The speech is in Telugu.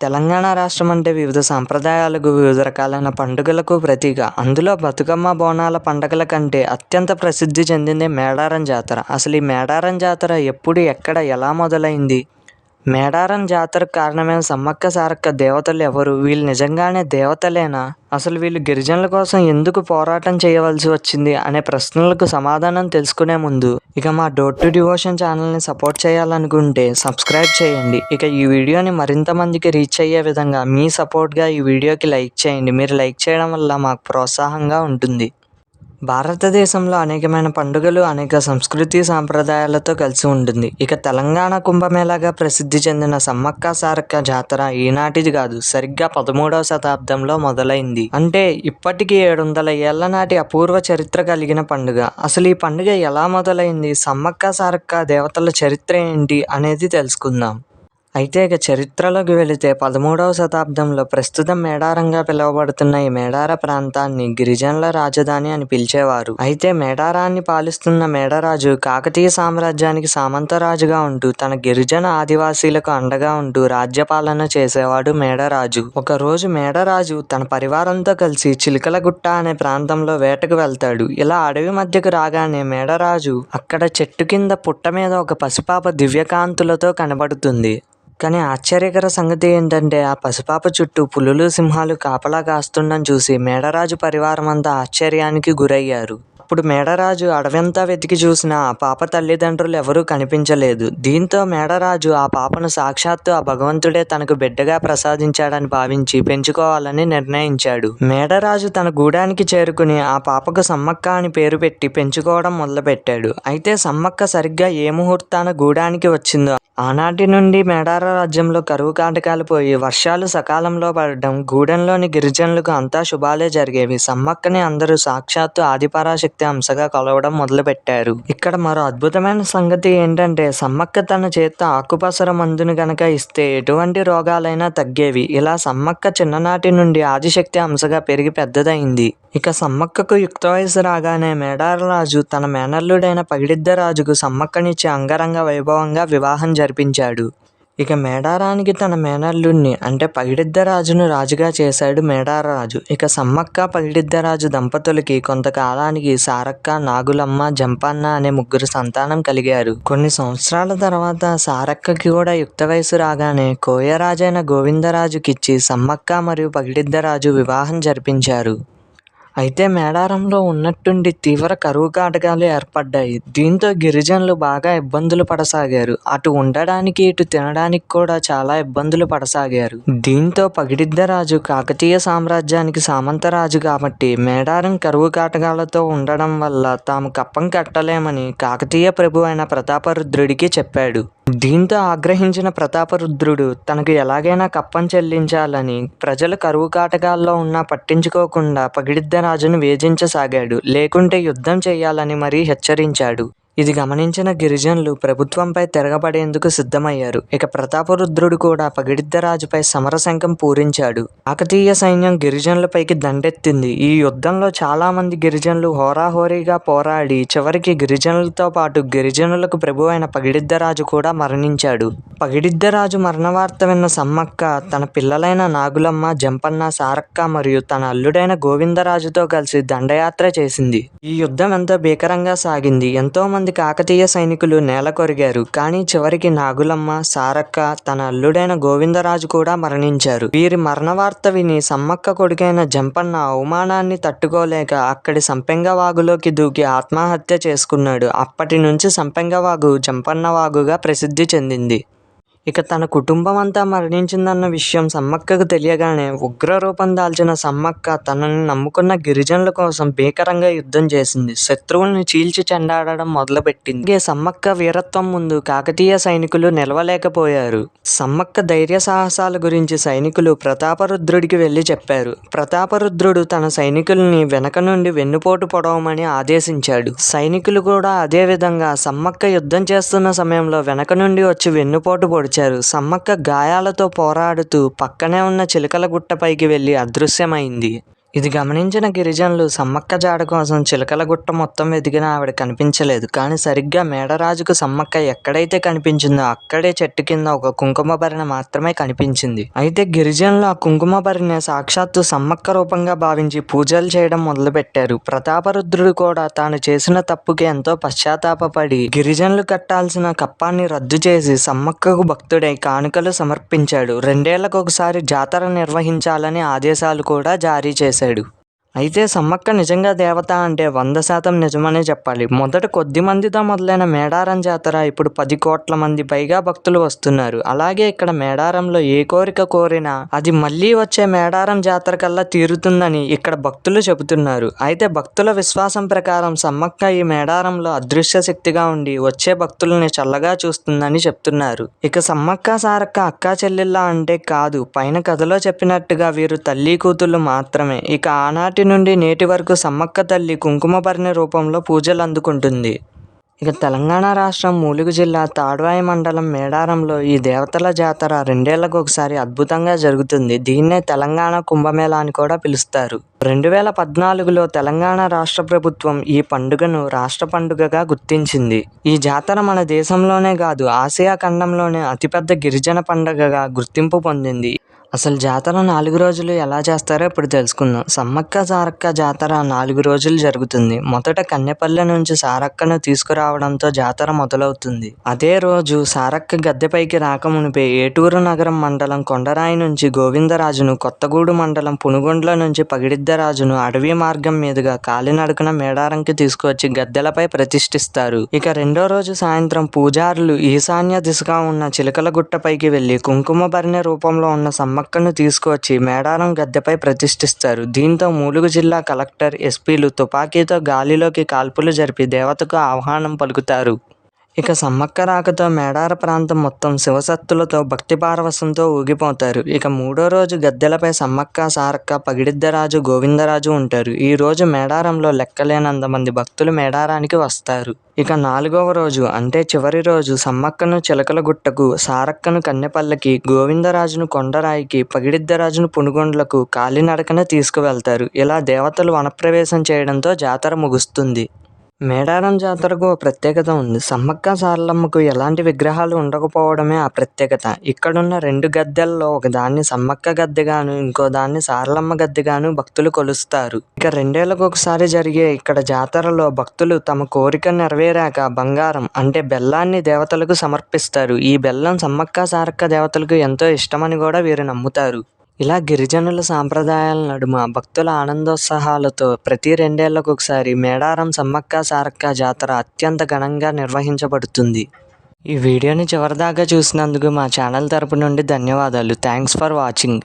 తెలంగాణ రాష్ట్రం అంటే వివిధ సాంప్రదాయాలకు, వివిధ రకాలైన పండుగలకు ప్రతీక. అందులో బతుకమ్మ, బోనాల పండగల కంటే అత్యంత ప్రసిద్ధి చెందిందే మేడారం జాతర. అసలు ఈ మేడారం జాతర ఎప్పుడు, ఎక్కడ, ఎలా మొదలైంది? మేడారం జాతరకు కారణమైన సమ్మక్క సారక్క దేవతలు ఎవరు? వీళ్ళు నిజంగానే దేవతలేనా? అసలు వీళ్ళు గిరిజనుల కోసం ఎందుకు పోరాటం చేయవలసి వచ్చింది అనే ప్రశ్నలకు సమాధానం తెలుసుకునే ముందు ఇక మా డోర్ టు డివోషన్ ఛానల్ని సపోర్ట్ చేయాలనుకుంటే సబ్స్క్రైబ్ చేయండి. ఇక ఈ వీడియోని మరింత మందికి రీచ్ అయ్యే విధంగా మీ సపోర్ట్గా ఈ వీడియోకి లైక్ చేయండి. మీరు లైక్ చేయడం వల్ల మాకు ప్రోత్సాహంగా ఉంటుంది. భారతదేశంలో అనేకమైన పండుగలు, అనేక సంస్కృతి సాంప్రదాయాలతో కలిసి ఉంటుంది. ఇక తెలంగాణ కుంభమేళాగా ప్రసిద్ధి చెందిన సమ్మక్క సారక్క జాతర ఈనాటిది కాదు, సరిగ్గా 13వ శతాబ్దంలో మొదలైంది. అంటే ఇప్పటికీ 700 ఏళ్ల నాటి అపూర్వ చరిత్ర కలిగిన పండుగ. అసలు ఈ పండుగ ఎలా మొదలైంది, సమ్మక్క సారక్క దేవతల చరిత్ర ఏంటి అనేది తెలుసుకుందాం. అయితే ఇక చరిత్రలోకి వెళితే 13వ శతాబ్దంలో ప్రస్తుతం మేడారంగా పిలువబడుతున్న ఈ మేడార ప్రాంతాన్ని గిరిజనుల రాజధాని అని పిలిచేవారు. అయితే మేడారాన్ని పాలిస్తున్న మేడరాజు కాకతీయ సామ్రాజ్యానికి సామంతరాజుగా ఉంటూ తన గిరిజన ఆదివాసీలకు అండగా ఉంటూ రాజ్యపాలన చేసేవాడు మేడరాజు. ఒకరోజు మేడరాజు తన పరివారంతో కలిసి చిలకలగుట్ట అనే ప్రాంతంలో వేటకు వెళ్తాడు. ఇలా అడవి మధ్యకు రాగానే మేడరాజు అక్కడ చెట్టు కింద పుట్ట మీద ఒక పసిపాప దివ్యకాంతులతో కనబడుతుంది. కానీ ఆశ్చర్యకర సంగతి ఏంటంటే ఆ పసిపాప చుట్టూ పులులు, సింహాలు కాపలా కాస్తుండడం చూసి మేడరాజు పరివారం అంతా ఆశ్చర్యానికి గురయ్యారు. అప్పుడు మేడరాజు అడవంతా వెతికి చూసినా ఆ పాప తల్లిదండ్రులు ఎవరూ కనిపించలేదు. దీంతో మేడరాజు ఆ పాపను సాక్షాత్తు ఆ భగవంతుడే తనకు బిడ్డగా ప్రసాదించాడని భావించి పెంచుకోవాలని నిర్ణయించాడు. మేడరాజు తన గూడానికి చేరుకుని ఆ పాపకు సమ్మక్క అని పేరు పెట్టి పెంచుకోవడం మొదలుపెట్టాడు. అయితే సమ్మక్క సరిగ్గా ఏ ముహూర్తాన గూడానికి వచ్చిందో ఆనాటి నుండి మేడార రాజ్యంలో కరువు కాటకాలు పోయి వర్షాలు సకాలంలో పడడం, గూడెంలోని గిరిజనులకు అంతా శుభాలే జరిగేవి. సమ్మక్కని అందరూ సాక్షాత్తు ఆదిపరాశక్తి అంశగా కొలవడం మొదలుపెట్టారు. ఇక్కడ మరో అద్భుతమైన సంగతి ఏంటంటే సమ్మక్క తన చేత్తో ఆకుపసర మందుని గనక ఇస్తే ఎటువంటి రోగాలైనా తగ్గేవి. ఇలా సమ్మక్క చిన్ననాటి నుండి ఆదిశక్తి అంశగా పెరిగి పెద్దదైంది. ఇక సమ్మక్కకు యుక్త వయసు రాగానే మేడార రాజు తన మేనల్లుడైన పగిడిద్దరాజుకు సమ్మక్కనిచ్చి అంగరంగ వైభవంగా వివాహం జరిపించాడు. ఇక మేడారానికి తన మేనల్లుడిని అంటే పగిడిద్దరాజును రాజుగా చేశాడు మేడారరాజు. ఇక సమ్మక్క, పగిడిద్దరాజు దంపతులకి కొంతకాలానికి సారక్క, నాగులమ్మ, జంపన్న అనే 3 సంతానం కలిగారు. కొన్ని సంవత్సరాల తర్వాత సారక్కకి కూడా యుక్త వయసు రాగానే కోయరాజైన గోవిందరాజుకిచ్చి సమ్మక్క మరియు పగిడిద్దరాజు వివాహం జరిపించారు. అయితే మేడారంలో ఉన్నట్టుండి తీవ్ర కరువు కాటకాలు ఏర్పడ్డాయి. దీంతో గిరిజనులు బాగా ఇబ్బందులు పడసాగారు. అటు ఉండడానికి, ఇటు తినడానికి కూడా చాలా ఇబ్బందులు పడసాగారు. దీంతో పగిడిద్దరాజు కాకతీయ సామ్రాజ్యానికి సామంతరాజు కాబట్టి మేడారం కరువు కాటకాలతో ఉండడం వల్ల తాము కప్పం కట్టలేమని కాకతీయ ప్రభు అయిన ప్రతాపరుద్రుడికి చెప్పాడు. దీంతో ఆగ్రహించిన ప్రతాపరుద్రుడు తనకు ఎలాగైనా కప్పం చెల్లించాలని ప్రజలు కరువు కాటకాల్లో ఉన్నా పట్టించుకోకుండా పగిడిద్దరాజును వేధించసాగాడు. లేకుంటే యుద్ధం చేయాలని మరీ హెచ్చరించాడు. ఇది గమనించిన గిరిజనులు ప్రభుత్వంపై తిరగబడేందుకు సిద్ధమయ్యారు. ఇక ప్రతాపరుద్రుడు కూడా పగిడిద్దరాజుపై సమరశంఖం పూరించాడు. కాకతీయ సైన్యం గిరిజనులపైకి దండెత్తింది. ఈ యుద్ధంలో చాలా మంది గిరిజనులు హోరాహోరీగా పోరాడి చివరికి గిరిజనులతో పాటు గిరిజనులకు ప్రభు అయిన పగిడిద్దరాజు కూడా మరణించాడు. పగిడిద్దరాజు మరణవార్త విన్న సమ్మక్క తన పిల్లలైన నాగులమ్మ, జంపన్న, సారక్క మరియు తన అల్లుడైన గోవిందరాజుతో కలిసి దండయాత్ర చేసింది. ఈ యుద్ధం ఎంతో భీకరంగా సాగింది. ఎంతో మంది కాకతీయ సైనికులు నేల కొరిగారు. కానీ చివరికి నాగులమ్మ, సారక్క, తన అల్లుడైన గోవిందరాజు కూడా మరణించారు. వీరి మరణ వార్త విని సమ్మక్క కొడుకైన జంపన్న అవమానాన్ని తట్టుకోలేక అక్కడి సంపెంగ వాగులోకి దూకి ఆత్మహత్య చేసుకున్నాడు. అప్పటి నుంచి సంపెంగ వాగు జంపన్న వాగుగా ప్రసిద్ధి చెందింది. ఇక తన కుటుంబం అంతా మరణించిందన్న విషయం సమ్మక్కకు తెలియగానే ఉగ్ర రూపం దాల్చిన సమ్మక్క తనని నమ్ముకున్న గిరిజనుల కోసం భీకరంగా యుద్ధం చేసింది. శత్రువుల్ని చీల్చి చెండాడడం మొదలుపెట్టింది. సమ్మక్క వీరత్వం ముందు కాకతీయ సైనికులు నిలవలేకపోయారు. సమ్మక్క ధైర్య సాహసాల గురించి సైనికులు ప్రతాపరుద్రుడికి వెళ్లి చెప్పారు. ప్రతాపరుద్రుడు తన సైనికుల్ని వెనక నుండి వెన్నుపోటు పొడవమని ఆదేశించాడు. సైనికులు కూడా అదే విధంగా సమ్మక్క యుద్ధం చేస్తున్న సమయంలో వెనక నుండి వచ్చి వెన్నుపోటు పొడిచారు. సమ్మక్క గాయాలతో పోరాడుతూ పక్కనే ఉన్న చిలకలగుట్టపైకి వెళ్ళి అదృశ్యమైంది. ఇది గమనించిన గిరిజనులు సమ్మక్క జాడ కోసం చిలకల గుట్ట మొత్తం వెతికినా ఆవిడ కనిపించలేదు. కానీ సరిగ్గా మేడరాజుకు సమ్మక్క ఎక్కడైతే కనిపించిందో అక్కడే చెట్టు కింద ఒక కుంకుమ భరిణె మాత్రమే కనిపించింది. అయితే గిరిజనులు ఆ కుంకుమ భరిణె సాక్షాత్తు సమ్మక్క రూపంగా భావించి పూజలు చేయడం మొదలుపెట్టారు. ప్రతాపరుద్రుడు కూడా తాను చేసిన తప్పుకి ఎంతో పశ్చాత్తాపపడి గిరిజనులు కట్టాల్సిన కప్పాన్ని రద్దు చేసి సమ్మక్కకు భక్తుడై కానుకలు సమర్పించాడు. 2 ఏళ్లకొకసారి జాతర నిర్వహించాలని ఆదేశాలు కూడా జారీ చేశాడు. అయితే సమ్మక్క నిజంగా దేవత అంటే 100% నిజమనే చెప్పాలి. మొదట కొద్ది మందితో మొదలైన మేడారం జాతర ఇప్పుడు 10 కోట్ల మంది పైగా భక్తులు వస్తున్నారు. అలాగే ఇక్కడ మేడారంలో ఏ కోరిక కోరినా అది మళ్ళీ వచ్చే మేడారం జాతర కల్లా తీరుతుందని ఇక్కడ భక్తులు చెబుతున్నారు. అయితే భక్తుల విశ్వాసం ప్రకారం సమ్మక్క ఈ మేడారంలో అదృశ్య శక్తిగా ఉండి వచ్చే భక్తులని చల్లగా చూస్తుందని చెప్తున్నారు. ఇక సమ్మక్క సారక్క అక్కా చెల్లెళ్ళ అంటే కాదు, పైన కథలో చెప్పినట్టుగా వీరు తల్లి కూతుళ్ళు మాత్రమే. ఇక ఆనాటి నుండి నేటి వరకు సమ్మక్క తల్లి కుంకుమ భరిణె రూపంలో పూజలు అందుకుంటుంది. ఇక తెలంగాణ రాష్ట్రం ములుగు జిల్లా తాడ్వాయి మండలం మేడారంలో ఈ దేవతల జాతర 2 ఏళ్లకొకసారి అద్భుతంగా జరుగుతుంది. దీన్నే తెలంగాణ కుంభమేళా అని కూడా పిలుస్తారు. 2014లో తెలంగాణ రాష్ట్ర ప్రభుత్వం ఈ పండుగను రాష్ట్ర పండుగగా గుర్తించింది. ఈ జాతర మన దేశంలోనే కాదు ఆసియా ఖండంలోనే అతిపెద్ద గిరిజన పండుగగా గుర్తింపు పొందింది. అసలు జాతర 4 రోజులు ఎలా చేస్తారో ఇప్పుడు తెలుసుకుందాం. సమ్మక్క సారక్క జాతర 4 రోజులు జరుగుతుంది. మొదట కన్నెపల్లె నుంచి సారక్కను తీసుకురావడంతో జాతర మొదలవుతుంది. అదే రోజు సారక్క గద్దెపైకి రాకమునిపే ఏటూరు నగరం మండలం కొండరాయి నుంచి గోవిందరాజును, కొత్తగూడు మండలం పునుగొండ్ల నుంచి పగిడిద్దరాజును అడవి మార్గం మీదుగా కాలినడకన మేడారంకి తీసుకువచ్చి గద్దెలపై ప్రతిష్ఠిస్తారు. ఇక రెండో రోజు సాయంత్రం పూజారులు ఈశాన్య దిశగా ఉన్న చిలకల గుట్టపైకి వెళ్లి కుంకుమ భరిణె రూపంలో ఉన్న సమ్మక్కను తీసుకువచ్చి మేడారం గద్దెపై ప్రతిష్ఠిస్తారు. దీంతో ములుగు జిల్లా కలెక్టర్, ఎస్పీలు తుపాకీతో గాలిలోకి కాల్పులు జరిపి దేవతకు ఆహ్వానం పలుకుతారు. ఇక సమ్మక్క రాకతో మేడార ప్రాంతం మొత్తం శివసత్తులతో భక్తి పారవశంతో ఊగిపోతారు. ఇక 3వ రోజు గద్దెలపై సమ్మక్క, సారక్క, పగిడిద్దరాజు, గోవిందరాజు ఉంటారు. ఈ రోజు మేడారంలో లెక్కలేనంత మంది భక్తులు మేడారానికి వస్తారు. ఇక 4వ రోజు అంటే చివరి రోజు సమ్మక్కను చిలకల గుట్టకు, సారక్కను కన్నెపల్లెకి, గోవిందరాజును కొండరాయికి, పగిడిద్దరాజును పునుగొండ్లకు కాలినడకన తీసుకువెళ్తారు. ఇలా దేవతలు వనప్రవేశం చేయడంతో జాతర ముగుస్తుంది. మేడారం జాతరకు ఓ ప్రత్యేకత ఉంది. సమ్మక్క సారలమ్మకు ఎలాంటి విగ్రహాలు ఉండకపోవడమే ఆ ప్రత్యేకత. ఇక్కడున్న 2 గద్దెల్లో ఒకదాన్ని సమ్మక్క గద్దెగాను, ఇంకో దాన్ని సారలమ్మ గద్దెగాను భక్తులు కొలుస్తారు. ఇక 2 ఏళ్లకొకసారి జరిగే ఇక్కడ జాతరలో భక్తులు తమ కోరిక నెరవేరాక బంగారం అంటే బెల్లాన్ని దేవతలకు సమర్పిస్తారు. ఈ బెల్లం సమ్మక్క సారక్క దేవతలకు ఎంతో ఇష్టమని కూడా వీరు నమ్ముతారు. ఇలా గిరిజనుల సాంప్రదాయాల నడుమ భక్తుల ఆనందోత్సాహాలతో ప్రతి 2 ఏళ్లకొకసారి మేడారం సమ్మక్క సారక్క జాతర అత్యంత ఘనంగా నిర్వహించబడుతుంది. ఈ వీడియోని చివరిదాకా చూసినందుకు మా ఛానల్ తరపు నుండి ధన్యవాదాలు. Thanks for watching.